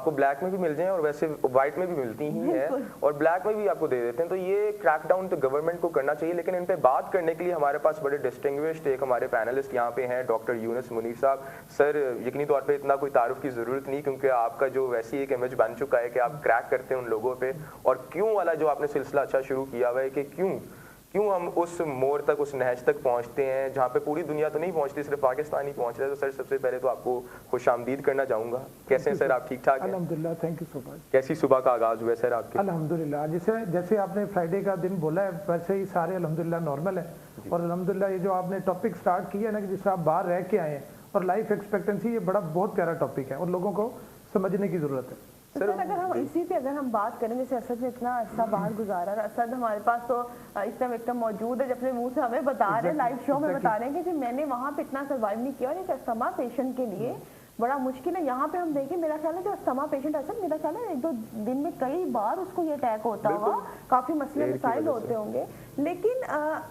आपको ब्लैक में भी मिल जाएं और वैसे व्हाइट में भी मिलती ही है और ब्लैक में भी आपको दे देते हैं। तो ये क्रैकडाउन तो गवर्नमेंट को करना चाहिए, लेकिन इन पे बात करने के लिए हमारे पास बड़े डिस्टिंग्विश्ड एक हमारे पैनलिस्ट यहाँ पे हैं, डॉक्टर यूनुस मुनीर साहब। सर यकीनी तौर पे इतना कोई तारुफ की ज़रूरत नहीं, क्योंकि आपका जो वैसी एक इमेज बन चुका है कि आप क्रैक करते हैं उन लोगों पे, और क्यों वाला जो आपने सिलसिला अच्छा शुरू किया हुआ है कि क्यों हम उस मोड़ तक, उस नहज तक पहुंचते हैं जहाँ पे पूरी दुनिया तो नहीं पहुंचती, सिर्फ पाकिस्तान ही पहुंच रहा है। तो सर सबसे पहले तो आपको खुशामदीद करना चाहूँगा। कैसे हैं सर आप? ठीक ठाक हैं? अल्हम्दुलिल्लाह, थैंक यू सो मच। कैसी सुबह का आगाज़ हुआ है सर आपके? अल्हम्दुलिल्लाह, जैसे आपने फ्राइडे का दिन बोला है वैसे ही सारे अल्हम्दुलिल्लाह नॉर्मल है। और अल्हम्दुलिल्लाह ये जो आपने टॉपिक स्टार्ट किया है ना कि जिस आप बाहर रह के आए हैं और लाइफ एक्सपेक्टेंसी, ये बहुत प्यारा टॉपिक है और लोगों को समझने की ज़रूरत है। सर अगर हम इसी पे बात करें, जैसे असद ने इतना अच्छा बाहर गुजारा, असद हमारे पास तो इस टाइम एकदम मौजूद है, अपने मुंह से हमें बता रहे हैं, लाइव शो में बता रहे हैं कि मैंने वहाँ पे इतना सर्वाइव नहीं किया और एक अस्थमा पेशेंट के लिए बड़ा मुश्किल है। यहाँ पे हम देखें, मेरा ख्याल है जो अस्थमा पेशेंट असल, मेरा ख्याल है 1-2 दिन में कई बार उसको ये अटैक होता होगा, काफ़ी मसले मसाइल होते होंगे, लेकिन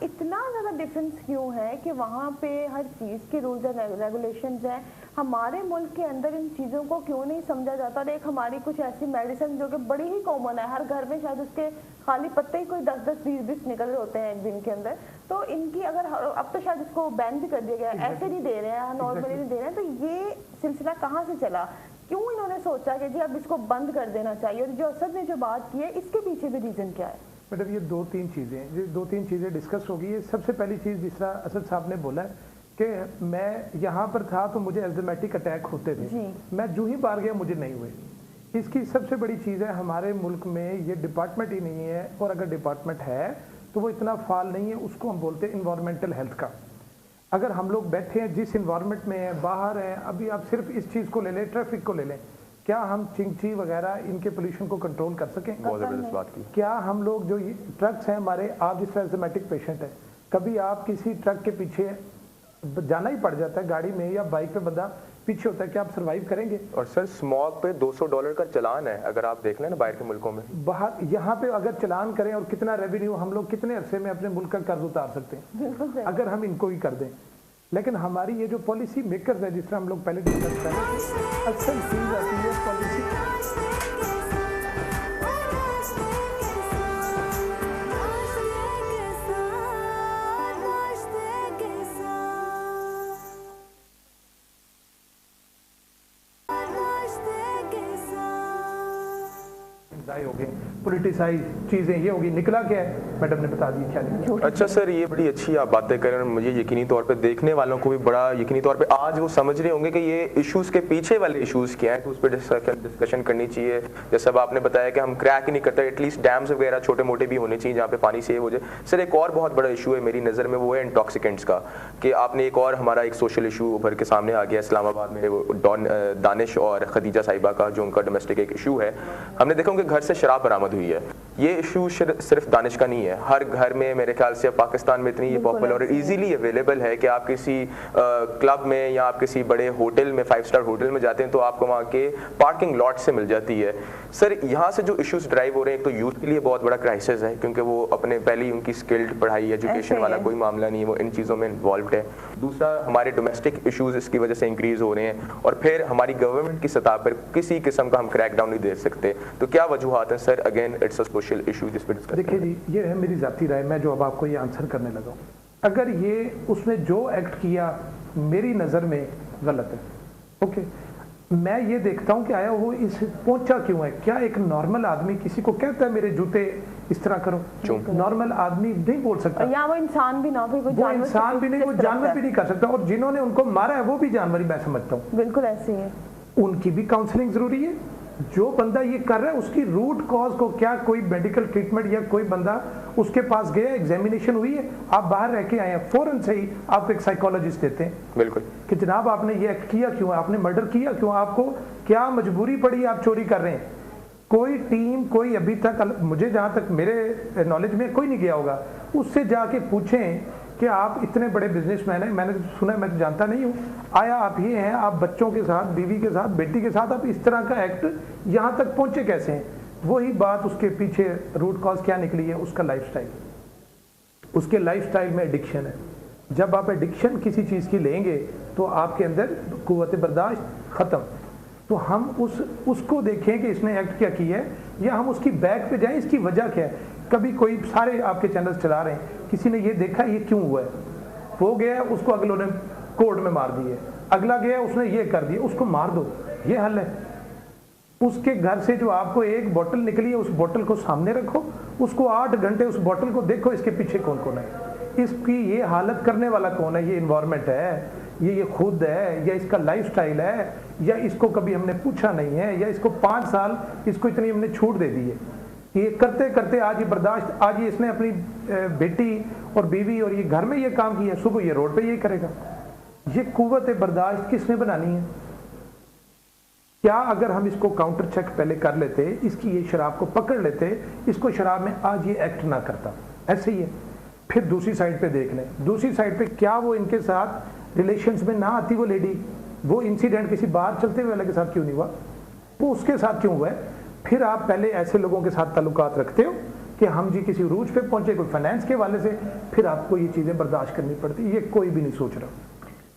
इतना ज़्यादा डिफरेंस क्यों है कि वहाँ पे हर चीज़ के रूल्स एंड रेगुलेशंस हैं? हमारे मुल्क के अंदर इन चीज़ों को क्यों नहीं समझा जाता? और एक हमारी कुछ ऐसी मेडिसिन जो कि बड़ी ही कॉमन है, हर घर में शायद उसके खाली पत्ते ही कोई 10-10, 20-20 निकल रहे होते हैं एक दिन के अंदर। तो इनकी अगर अब तो शायद इसको बैन भी कर दिया गया है, ऐसे नहीं दे रहे हैं, नॉर्मली नहीं दे रहे हैं, तो ये सिलसिला कहाँ से चला? क्यों इन्होंने सोचा कि जी अब इसको बंद कर देना चाहिए? और जो असद ने जो बात की है, इसके पीछे भी रीज़न क्या है? मैडम ये दो तीन चीज़ें डिस्कस होगी। ये सबसे पहली चीज़ जिस तरह असद साहब ने बोला है कि मैं यहाँ पर था तो मुझे एल्जेमेटिक अटैक होते थे, मैं जो ही बाहर गया मुझे नहीं हुए। इसकी सबसे बड़ी चीज़ है हमारे मुल्क में ये डिपार्टमेंट ही नहीं है, और अगर डिपार्टमेंट है तो वो इतना फाल नहीं है। उसको हम बोलते हैं इन्वायरमेंटल हेल्थ का। अगर हम लोग बैठे हैं जिस इन्वायरमेंट में हैं, बाहर हैं, अभी आप सिर्फ इस चीज़ को ले लें, ट्रैफिक को ले लें, क्या हम चिंची वगैरह इनके पोल्यूशन को कंट्रोल कर सकें? बहुत ज़बरदस्त बात की। क्या हम लोग जो ट्रक्स हैं हमारे, आप जिस एल्जेमेटिक पेशेंट है, कभी आप किसी ट्रक के पीछे जाना ही पड़ जाता है, गाड़ी में या बाइक पे बंदा पीछे होता है, क्या आप सर्वाइव करेंगे? और सर स्मॉग पे $200 का चलान है, अगर आप देख लें ना बाहर के मुल्कों में। बाहर यहाँ पे अगर चलान करें और कितना रेवेन्यू, हम लोग कितने अरसे में अपने मुल्क का कर्ज उतार सकते हैं अगर हम इनको ही कर दें। लेकिन हमारी ये जो पॉलिसी मेकर्स है, जिस तरह हम लोग पहले डिस्कस कर रहे थे, अक्सर चीज आती है पॉलिसी। हो गए पोलिटिसाइज चीजें, ये होगी। निकला क्या है मैडम ने बता दी क्या निकला। अच्छा सर, ये बड़ी अच्छी आप बातें करें, मुझे यकीनी तौर पे देखने वालों को भी बड़ा यकीनी तौर पे आज वो समझ रहे होंगे कि ये इश्यूज के पीछे वाले इश्यूज क्या हैं, तो उस पर डिस्कशन करनी चाहिए। जैसे अब आपने बताया कि हम क्रैक ही नहीं करते, एटलीस्ट डैम्स वगैरह छोटे मोटे भी होने चाहिए जहाँ पे पानी सेव हो जाए। सर एक और बहुत बड़ा इशू है मेरी नज़र में, वो है इंटॉक्सिकेंट्स का, कि आपने एक और हमारा एक सोशल इशू उभर के सामने आ गया इस्लामाबाद में, दानिश और खदीजा साहिबा का, जो उनका डोमेस्टिक एक इशू है। हमने देखा उनके घर से शराब बरामद हुई है। ये इशू सिर्फ दानिश का नहीं है, हर घर में मेरे ख्याल से पाकिस्तान में इतनी ये पॉपुलर और इजीली अवेलेबल है कि आप किसी क्लब में या आप किसी बड़े होटल में, 5 स्टार होटल में जाते हैं तो आपको वहाँ के पार्किंग लॉट से मिल जाती है। सर यहाँ से जो इश्यूज ड्राइव हो रहे हैं, एक तो यूथ के लिए बहुत बड़ा क्राइसिस है, क्योंकि वो अपने पहले ही उनकी स्किल्ड पढ़ाई एजुकेशन वाला कोई मामला नहीं है, वो इन चीज़ों में इन्वॉल्व है। दूसरा हमारे डोमेस्टिक इशूज़ इसकी वजह से इंक्रीज हो रहे हैं, और फिर हमारी गवर्नमेंट की सतह पर किसी किस्म का हम क्रैकडाउन नहीं दे सकते। तो क्या वजूहत हैं sir? Again it's a social issue जिस पर डिस्कस। देखिए जी, ये है मेरी जाती राय, मैं जो अब आपको ये आंसर करने लगा हूँ। अगर ये उसने जो एक्ट किया मेरी नज़र में गलत है, ओके, मैं ये देखता हूँ कि आया वो इस पहुंचा क्यों है। क्या एक नॉर्मल आदमी किसी को कहता है मेरे जूते इस तरह करो? नॉर्मल आदमी नहीं बोल सकता, या वो इंसान भी ना, वो इंसान भी नहीं, वो जानवर भी नहीं कर सकता। और जिन्होंने उनको मारा है वो भी जानवर ही, मैं समझता हूँ। बिल्कुल ऐसे ही है। उनकी भी काउंसलिंग जरूरी है। जो बंदा ये कर रहा है उसकी रूट कॉज को, क्या कोई मेडिकल ट्रीटमेंट या कोई बंदा उसके पास गया, एग्जामिनेशन हुई है, आप बाहर रह के आए हैं, फौरन से ही आपको एक साइकोलॉजिस्ट देते हैं बिल्कुल कि जनाब आपने ये एक्ट किया क्यों, आपने मर्डर किया क्यों, आपको क्या मजबूरी पड़ी, आप चोरी कर रहे हैं। कोई टीम, कोई अभी तक, मुझे जहाँ तक मेरे नॉलेज में कोई नहीं गया होगा, उससे जाके पूछें कि आप इतने बड़े बिजनेसमैन हैं, मैंने सुना, मैं तो जानता नहीं हूँ, आया आप ये हैं, आप बच्चों के साथ, बीवी के साथ, बेटी के साथ, आप इस तरह का एक्ट यहाँ तक पहुँचे कैसे हैं? वही बात, उसके पीछे रूट कॉज क्या निकली है? उसका लाइफस्टाइल। उसके लाइफस्टाइल में एडिक्शन है। जब आप एडिक्शन किसी चीज़ की लेंगे तो आपके अंदर कुव्वत बर्दाश्त ख़त्म। तो हम उसको देखें कि इसने एक्ट क्या किया है, या हम उसकी बैक पे जाएं, इसकी वजह क्या है। कभी कोई, सारे आपके चैनल्स चला रहे हैं, किसी ने ये देखा ये क्यों हुआ है, वो गया उसको अगलों ने कोर्ट में मार दिए, अगला गया उसने ये कर दिया, उसको मार दो, ये हल है। उसके घर से जो आपको एक बोतल निकली है, उस बोतल को सामने रखो, उसको 8 घंटे उस बोतल को देखो, इसके पीछे कौन कौन है, इसकी ये हालत करने वाला कौन है, ये इन्वायरमेंट है, ये खुद है, या इसका लाइफस्टाइल है, या इसको कभी हमने पूछा नहीं है, या इसको 5 साल इसको इतनी हमने छूट दे दी है। ये करते करते आज ये बर्दाश्त, आज ये इसने अपनी बेटी और बीवी और ये घर में ये काम किया, सुबह ये रोड पे ये करेगा। ये कुव्वत बर्दाश्त किसने बनानी है? क्या अगर हम इसको काउंटर चेक पहले कर लेते, इसकी ये शराब को पकड़ लेते, इसको शराब में आज ये एक्ट ना करता, ऐसे ही है। फिर दूसरी साइड पे देख लें, दूसरी साइड पे क्या वो इनके साथ रिलेशंस में ना आती वो लेडी, वो इंसिडेंट किसी बाहर चलते हुए वाले के साथ क्यों नहीं हुआ, वो उसके साथ क्यों हुआ है? फिर आप पहले ऐसे लोगों के साथ ताल्लुकात रखते हो कि हम जी किसी रूज पे पहुंचे, कोई फाइनेंस के वाले से, फिर आपको ये चीज़ें बर्दाश्त करनी पड़ती, ये कोई भी नहीं सोच रहा।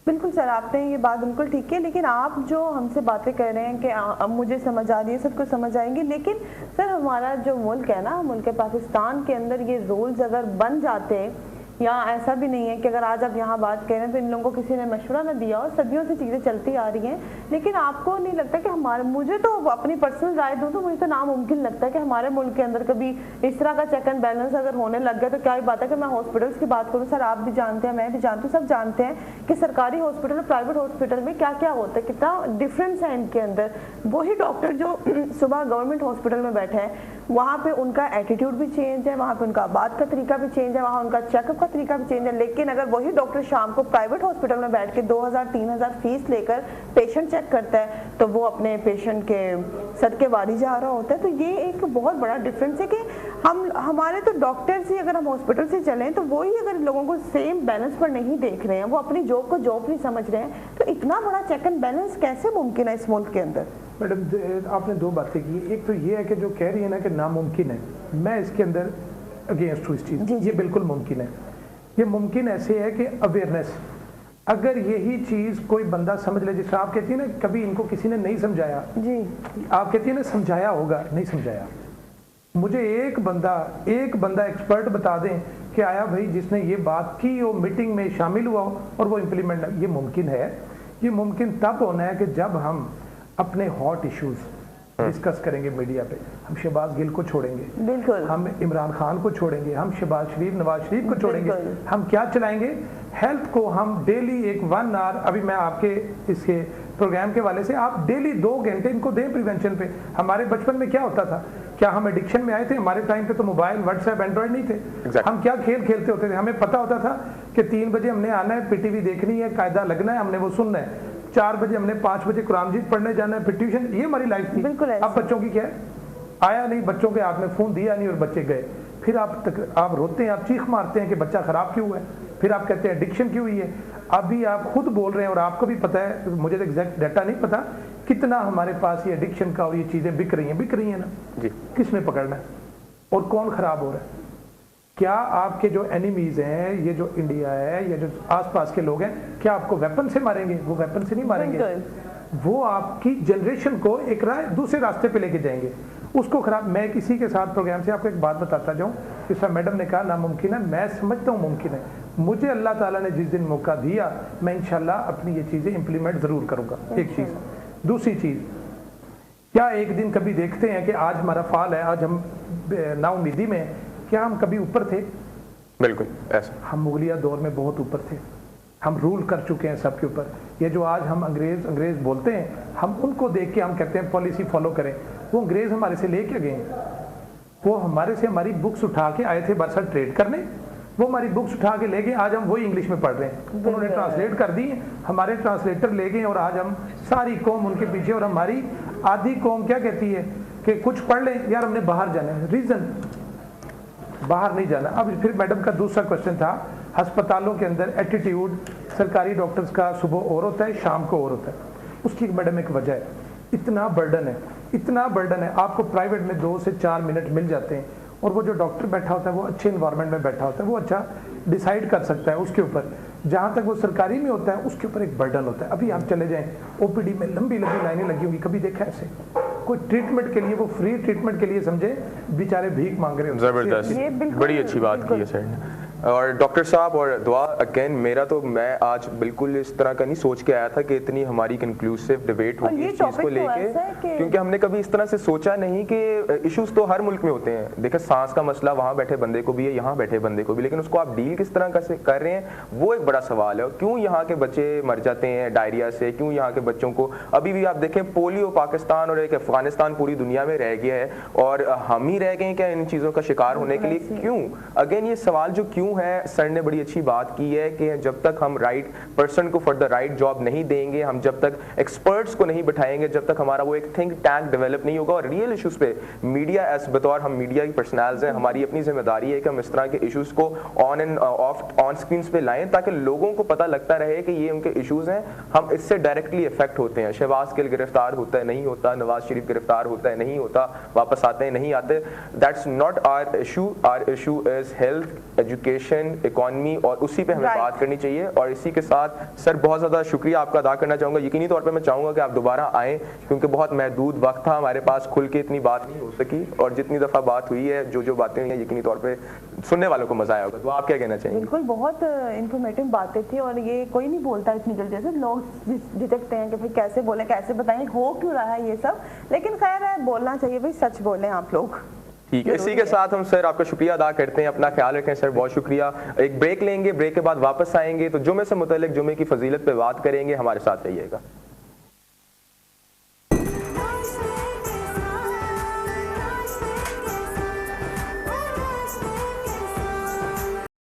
बिल्कुल सर, आपने ये बात बिल्कुल ठीक है, लेकिन आप जो हमसे बातें कर रहे हैं कि अब मुझे समझ आ रही है, सबको समझ आएंगी, लेकिन सर हमारा जो मुल्क है ना, मुल्क पाकिस्तान के अंदर ये रूल्स अगर बन जाते, या ऐसा भी नहीं है कि अगर आज आप यहाँ बात कह रहे हैं तो इन लोगों को किसी ने मशवरा ना दिया और सदियों से चीज़ें चलती आ रही हैं, लेकिन आपको नहीं लगता कि हमारे, मुझे तो अपनी पर्सनल राय दूँ तो मुझे तो नामुमकिन लगता है कि हमारे मुल्क के अंदर कभी इस तरह का चेक एंड बैलेंस अगर होने लग गया तो क्या ही बात है कि मैं हॉस्पिटल्स की बात करूँ। सर आप भी जानते हैं, मैं भी जानती हूँ, सब जानते हैं कि सरकारी हॉस्पिटल और प्राइवेट हॉस्पिटल में क्या क्या होता है, कितना डिफरेंस है इनके अंदर। वही डॉक्टर जो सुबह गवर्नमेंट हॉस्पिटल में बैठे हैं, वहाँ पे उनका एटीट्यूड भी चेंज है, वहाँ पे उनका बात का तरीका भी चेंज है, वहाँ उनका चेकअप का तरीका भी चेंज है, लेकिन अगर वही डॉक्टर शाम को प्राइवेट हॉस्पिटल में बैठ के 2000-3000 फीस लेकर पेशेंट चेक करता है तो वो अपने पेशेंट के सदके वारी जा रहा होता है। तो ये एक बहुत बड़ा डिफरेंस है कि हमारे तो डॉक्टर्स ही, अगर हम हॉस्पिटल से चलें तो वही अगर लोगों को सेम बैलेंस पर नहीं देख रहे हैं, वो अपनी जॉब को जॉब नहीं समझ रहे हैं, तो इतना बड़ा चेक एंड बैलेंस कैसे मुमकिन है इस मुल्क के अंदर? मैडम आपने 2 बातें की, एक तो ये है कि जो कह रही है ना कि नामुमकिन है, मैं इसके अंदर अगेंस्ट हूँ इस चीज़, ये बिल्कुल मुमकिन है। ये मुमकिन ऐसे है कि अवेयरनेस, अगर यही चीज़ कोई बंदा समझ ले, जैसे आप कहती है ना कभी इनको किसी ने नहीं समझाया जी, आप कहती है ना समझाया होगा, नहीं समझाया। मुझे एक बंदा एक्सपर्ट बता दें कि आया भाई जिसने ये बात की, वो मीटिंग में शामिल हुआ और वो इम्प्लीमेंट, ये मुमकिन है। ये मुमकिन तब होना है कि जब हम अपने हॉट इश्यूज डिस्कस करेंगे मीडिया पे। हम शहबाज गिल को छोड़ेंगे, बिल्कुल, हम इमरान खान को छोड़ेंगे, हम शहबाज शरीफ, नवाज शरीफ को छोड़ेंगे, हम क्या चलाएंगे? हेल्थ को हम डेली एक 1 आवर, अभी मैं आपके इसके प्रोग्राम के वाले से, आप डेली 2 घंटे इनको दें प्रिवेंशन पे। हमारे बचपन में क्या होता था? क्या हम एडिक्शन में आए थे? हमारे टाइम पे तो मोबाइल, व्हाट्सएप, एंड्रॉइड नहीं थे। हम क्या खेल खेलते होते थे? हमें पता होता था कि 3 बजे हमने आना है, पीटीवी देखनी है, कायदा लगना है, हमने वो सुनना है। 4 बजे हमने 5 बजे कुरान मजीद पढ़ने जाना है, फिर ट्यूशन। ये हमारी लाइफ थी। अब बच्चों की क्या है? आया नहीं, बच्चों के हाथ में फोन दिया नहीं और बच्चे गए। फिर आप रोते हैं, आप चीख मारते हैं कि बच्चा खराब क्यों है, फिर आप कहते हैं एडिक्शन क्यों हुई है। अभी आप खुद बोल रहे हैं और आपको भी पता है, मुझे तो एग्जैक्ट डाटा नहीं पता कितना हमारे पास ये एडिक्शन का और ये चीजें बिक रही हैं ना जी। किसने पकड़ना है और कौन खराब हो रहा है? क्या आपके जो एनिमीज हैं, ये जो इंडिया है, ये जो आसपास के लोग हैं, क्या आपको वेपन से मारेंगे? वो वेपन से नहीं मारेंगे, वो आपकी जनरेशन को एक दूसरे रास्ते पे लेके जाएंगे, उसको खराब। मैं किसी के साथ प्रोग्राम से आपको एक बात बताता जाऊं, जिस तरह मैडम ने कहा नामुमकिन है, मैं समझता हूँ मुमकिन है। मुझे अल्लाह ताला ने जिस दिन मौका दिया, मैं इंशाल्लाह अपनी ये चीज़ें इंप्लीमेंट ज़रूर करूँगा। एक चीज़। दूसरी चीज़, क्या एक दिन कभी देखते हैं कि आज हमारा फाल है, आज हम नाउमीदी में, क्या हम कभी ऊपर थे? बिल्कुल ऐसा। हम मुगलिया दौर में बहुत ऊपर थे, हम रूल कर चुके हैं सबके ऊपर। ये जो आज हम अंग्रेज बोलते हैं, हम उनको देख के हम कहते हैं पॉलिसी फॉलो करें। वो अंग्रेज हमारे से ले क्या गए? वो हमारे से हमारी बुक्स उठा के आए थे बरसर ट्रेड करने, वो हमारी बुक्स उठा के ले गए, आज हम वही इंग्लिश में पढ़ रहे हैं। उन्होंने ट्रांसलेट कर दी, हमारे ट्रांसलेटर ले गए और आज हम सारी कौम उनके पीछे। और हमारी आधी कौम क्या कहती है कि कुछ पढ़ लें यार, हमने बाहर जाना है, रीज़न बाहर नहीं जाना। अब फिर मैडम का दूसरा क्वेश्चन था, अस्पतालों के अंदर एटीट्यूड सरकारी डॉक्टर्स का सुबह और होता है, शाम को और होता है। उसकी मैडम एक वजह है, इतना बर्डन है, इतना बर्डन है। आपको प्राइवेट में 2 से 4 मिनट मिल जाते हैं और वो जो डॉक्टर बैठा होता है वो अच्छे इन्वायरमेंट में बैठा होता है, वो अच्छा डिसाइड कर सकता है उसके ऊपर। जहाँ तक वो सरकारी में होता है उसके ऊपर एक बर्डन होता है। अभी आप चले जाएं ओपीडी में लंबी लंबी लाइनें लगी हुई, कभी देखा ऐसे? कोई ट्रीटमेंट के लिए, वो फ्री ट्रीटमेंट के लिए समझे बेचारे भीख मांग रहे होते हैं। जबरदस्त, बड़ी अच्छी बात की है सर ने। और डॉक्टर साहब और दुआ अगेन, मैं आज बिल्कुल इस तरह का नहीं सोच के आया था कि इतनी हमारी कंक्लूसिव डिबेट होगी इस चीज़ को लेके, क्योंकि हमने कभी इस तरह से सोचा नहीं कि इश्यूज तो हर मुल्क में होते हैं। देखिए सांस का मसला वहाँ बैठे बंदे को भी है, यहाँ बैठे बंदे को भी, लेकिन उसको आप डील किस तरह कर रहे हैं वो एक बड़ा सवाल है। क्यों यहाँ के बच्चे मर जाते हैं डायरिया से, क्यों यहाँ के बच्चों को अभी भी आप देखें पोलियो पाकिस्तान और एक अफगानिस्तान पूरी दुनिया में रह गया है और हम ही रह गए क्या इन चीज़ों का शिकार होने के लिए? क्यों? अगेन ये सवाल जो क्यों है, सर ने बड़ी अच्छी बात की है कि जब तक हम राइट पर्सन को फॉर द राइट जॉब नहीं देंगे, हम जब तक एक्सपर्ट्स को नहीं बिठाएंगे, जब तक हमारा वो एक थिंक टैंक डेवलप नहीं होगा और रियल इश्यूज पे मीडिया एज बतौर हम मीडिया की पर्सनल्स हैं, हमारी अपनी जिम्मेदारी है कि हम इस तरह के इश्यूज को on end of on screen पे लाएं ताकि लोगों को पता लगता रहे कि ये उनके इश्यूज हैं, हम इससे डायरेक्टली इफेक्ट होते हैं। शहबाज गिल गिरफ्तार होता है, नहीं होता, नवाज शरीफ गिरफ्तार होता है, नहीं होता, वापस आते हैं, नहीं आते। That's not our issue is health, education, economy, और उसी पे हमें बात करनी चाहिए। और इसी के साथ सर बहुत ज़्यादा शुक्रिया आपका अदा करना चाहूँगा। यकीनी तौर पे मैं चाहूँगा कि आप दोबारा आएँ क्योंकि बहुत महदूद वक्त था हमारे पास, खुल के इतनी बात नहीं हो सकी और जितनी दफ़ा बात हुई है, जो बातें हुई हैं, यकीनी तौर पे सुनने वालों को मज़ा आया होगा। तो आप क्या कहना चाहिए? बिल्कुल, बहुत इंफॉर्मेटिव बातें थी और ये कोई नहीं बोलता इतनी जल्दी से, लोग झिझकते हैं कि भाई कैसे बोलें, कैसे बताएं, हो क्यों रहा है ये सब, लेकिन खैर है, बोलना चाहिए भाई, सच बोलें आप लोग। ठीक है, इसी के साथ हम सर आपका शुक्रिया अदा करते हैं। अपना ख्याल रखें सर, बहुत शुक्रिया। एक ब्रेक लेंगे, ब्रेक के बाद वापस आएंगे तो जुमे से मुतल्लिक जुमे की फजीलत पे बात करेंगे। हमारे साथ रहिएगा।